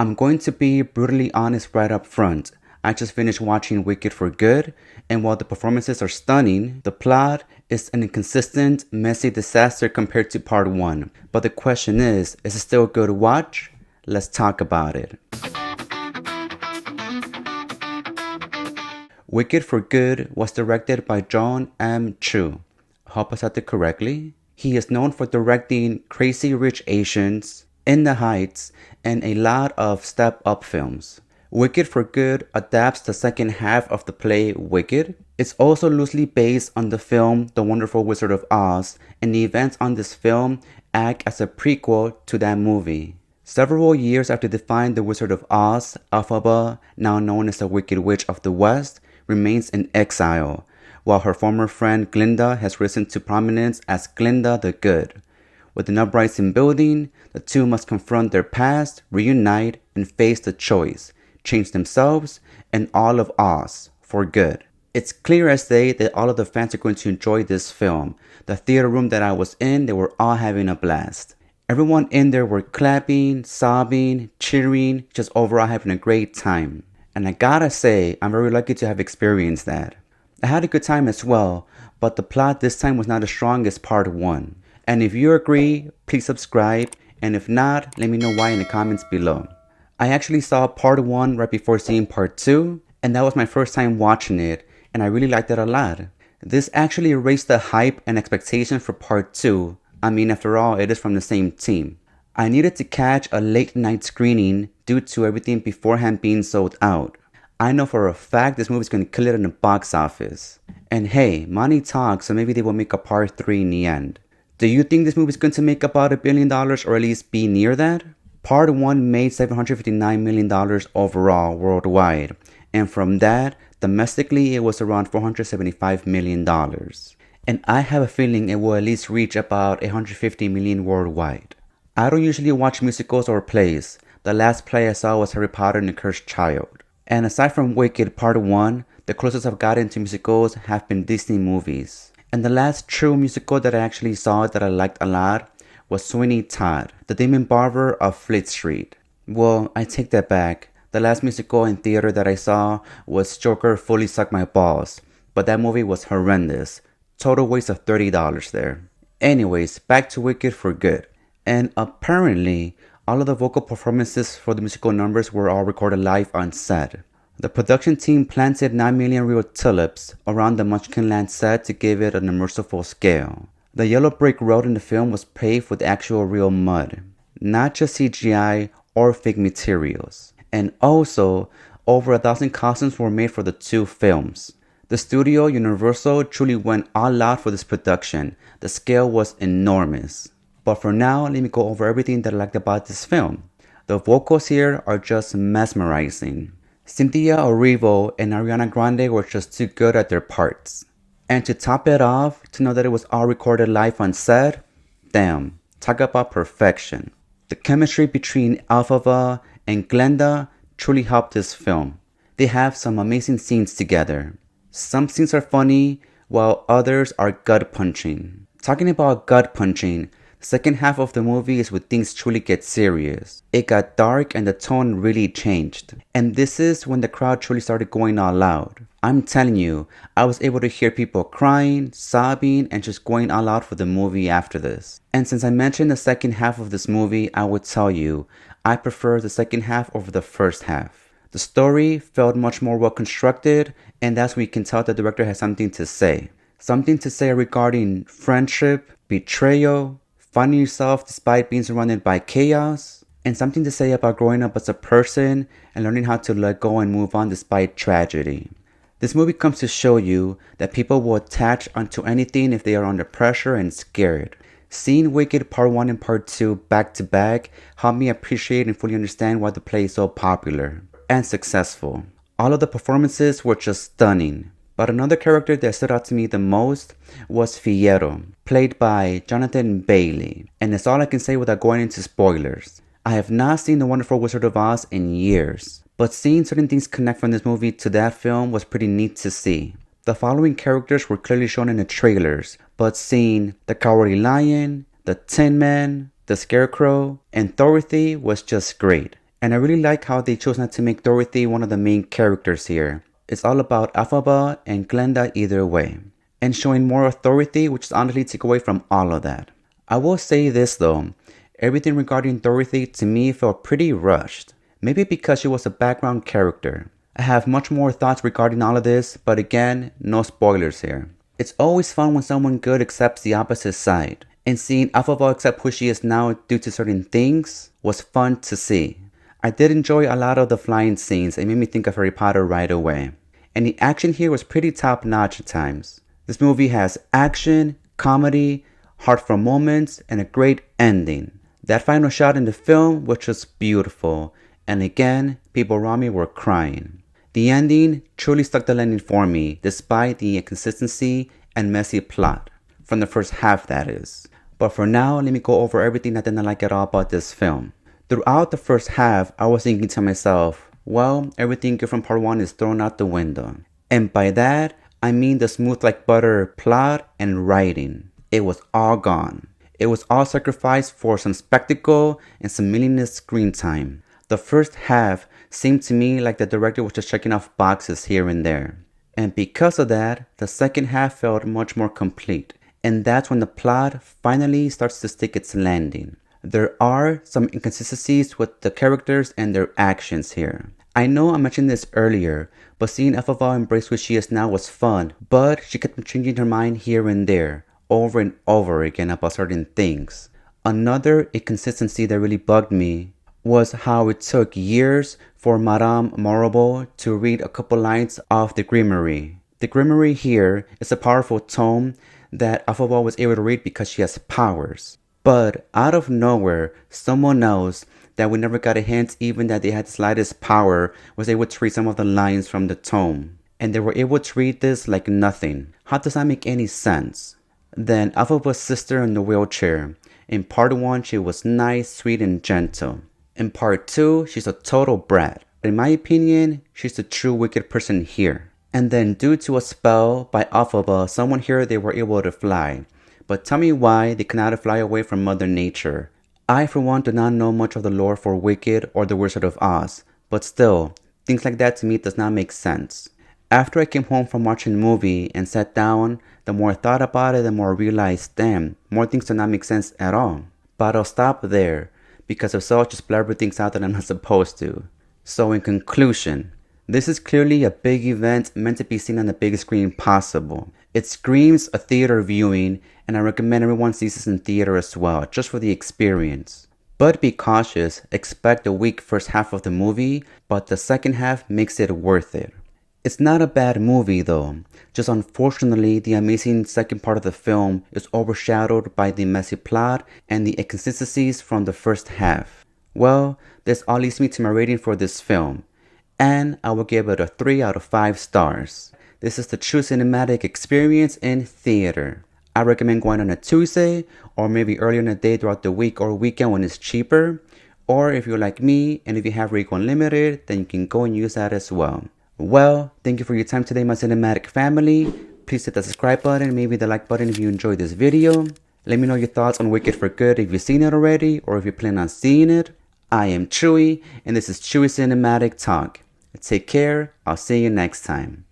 I'm going to be brutally honest right up front. I just finished watching Wicked for Good, and while the performances are stunning, the plot is an inconsistent, messy disaster compared to part 1. But the question is it still a good watch? Let's talk about it. Wicked for Good was directed by Jon M. Hope I said it correctly. He is known for directing Crazy Rich Asians, In the Heights, and a lot of step-up films. Wicked for Good adapts the second half of the play Wicked. It's also loosely based on the film The Wonderful Wizard of Oz, and the events on this film act as a prequel to that movie. Several years after defining the Wizard of Oz, Elphaba, now known as the Wicked Witch of the West, remains in exile, while her former friend Glinda has risen to prominence as Glinda the Good. With an uprising building, the two must confront their past, reunite, and face the choice, change themselves and all of Oz for good. It's clear as day that all of the fans are going to enjoy this film. The theater room that I was in, they were all having a blast. Everyone in there were clapping, sobbing, cheering, just overall having a great time. And I gotta say, I'm very lucky to have experienced that. I had a good time as well, but the plot this time was not as strong as part 1. And if you agree, please subscribe, and if not, let me know why in the comments below. I actually saw part 1 right before seeing part 2, and that was my first time watching it, and I really liked it a lot. This actually erased the hype and expectation for part 2. I mean, after all, it is from the same team. I needed to catch a late night screening due to everything beforehand being sold out. I know for a fact this movie is going to kill it in the box office. And hey, money talks, so maybe they will make a part 3 in the end. Do you think this movie is going to make about $1 billion or at least be near that? Part 1 made $759 million overall worldwide. And from that, domestically it was around $475 million. And I have a feeling it will at least reach about $150 million worldwide. I don't usually watch musicals or plays. The last play I saw was Harry Potter and the Cursed Child. And aside from Wicked Part 1, the closest I've gotten to musicals have been Disney movies. And the last true musical that I actually saw that I liked a lot was Sweeney Todd, the Demon Barber of Fleet Street. Well, I take that back. The last musical in theater that I saw was Joker Fully Suck My Balls, but that movie was horrendous. Total waste of $30 there. Anyways, back to Wicked for Good. And apparently, all of the vocal performances for the musical numbers were all recorded live on set. The production team planted 9 million real tulips around the Munchkinland set to give it an immersive scale. The yellow brick road in the film was paved with actual real mud, not just CGI or fake materials. And also, over 1,000 costumes were made for the two films. The studio, Universal, truly went all out for this production. The scale was enormous. But for now, let me go over everything that I liked about this film. The vocals here are just mesmerizing. Cynthia Erivo and Ariana Grande were just too good at their parts. And to top it off, to know that it was all recorded live on set, damn, talk about perfection. The chemistry between Elphaba and Glinda truly helped this film. They have some amazing scenes together. Some scenes are funny, while others are gut-punching. Talking about gut-punching, the second half of the movie is where things truly get serious. It got dark and the tone really changed. And this is when the crowd truly started going all out. I'm telling you, I was able to hear people crying, sobbing, and just going all out for the movie after this. And since I mentioned the second half of this movie, I would tell you, I prefer the second half over the first half. The story felt much more well constructed, and that's when you can tell the director has something to say. Something to say regarding friendship, betrayal, finding yourself despite being surrounded by chaos, and something to say about growing up as a person and learning how to let go and move on despite tragedy. This movie comes to show you that people will attach onto anything if they are under pressure and scared. Seeing Wicked Part 1 and Part 2 back to back helped me appreciate and fully understand why the play is so popular and successful. All of the performances were just stunning. But another character that stood out to me the most was Fiyero, played by Jonathan Bailey. And that's all I can say without going into spoilers. I have not seen The Wonderful Wizard of Oz in years, but seeing certain things connect from this movie to that film was pretty neat to see. The following characters were clearly shown in the trailers, but seeing the Cowardly Lion, the Tin Man, the Scarecrow, and Dorothy was just great. And I really like how they chose not to make Dorothy one of the main characters here. It's all about Elphaba and Glenda either way. And showing more of Dorothy, which is honestly take away from all of that. I will say this though, everything regarding Dorothy to me felt pretty rushed. Maybe because she was a background character. I have much more thoughts regarding all of this, but again, no spoilers here. It's always fun when someone good accepts the opposite side. And seeing Elphaba accept who she is now due to certain things was fun to see. I did enjoy a lot of the flying scenes. It made me think of Harry Potter right away. And the action here was pretty top notch at times. This movie has action, comedy, heartful moments, and a great ending. That final shot in the film was just beautiful. And again, people around me were crying. The ending truly stuck the landing for me, despite the inconsistency and messy plot. From the first half, that is. But for now, let me go over everything I didn't like at all about this film. Throughout the first half, I was thinking to myself, well, everything good from part 1 is thrown out the window. And by that, I mean the smooth like butter plot and writing. It was all gone. It was all sacrificed for some spectacle and some meaningless screen time. The first half seemed to me like the director was just checking off boxes here and there. And because of that, the second half felt much more complete. And that's when the plot finally starts to stick its landing. There are some inconsistencies with the characters and their actions here. I know I mentioned this earlier, but seeing Elphaba embrace who she is now was fun, but she kept changing her mind here and there, over and over again about certain things. Another inconsistency that really bugged me was how it took years for Madame Morrible to read a couple lines of the Grimoire. The Grimoire here is a powerful tome that Elphaba was able to read because she has powers. But out of nowhere, someone else that we never got a hint even that they had the slightest power was able to read some of the lines from the tome. And they were able to read this like nothing. How does that make any sense? Then Elphaba's sister in the wheelchair. In part 1, she was nice, sweet, and gentle. In part 2, she's a total brat. In my opinion, she's the true wicked person here. And then due to a spell by Elphaba, someone here they were able to fly. But tell me why they cannot fly away from Mother Nature. I for one do not know much of the lore for Wicked or the Wizard of Oz. But still, things like that to me does not make sense. After I came home from watching the movie and sat down, the more I thought about it, the more I realized, damn, more things do not make sense at all. But I'll stop there, because if so, I'll just blabber things out that I'm not supposed to. So in conclusion, this is clearly a big event meant to be seen on the biggest screen possible. It screams a theater viewing, and I recommend everyone sees this in theater as well, just for the experience. But be cautious, expect a weak first half of the movie, but the second half makes it worth it. It's not a bad movie though, just unfortunately the amazing second part of the film is overshadowed by the messy plot and the inconsistencies from the first half. Well, this all leads me to my rating for this film, and I will give it a 3 out of 5 stars. This is the true cinematic experience in theater. I recommend going on a Tuesday or maybe earlier in the day throughout the week or weekend when it's cheaper. Or if you're like me and if you have Regal Unlimited, then you can go and use that as well. Well, thank you for your time today, my cinematic family. Please hit the subscribe button, maybe the like button if you enjoyed this video. Let me know your thoughts on Wicked for Good if you've seen it already or if you plan on seeing it. I am Chewy, and this is Chewy Cinematic Talk. Take care. I'll see you next time.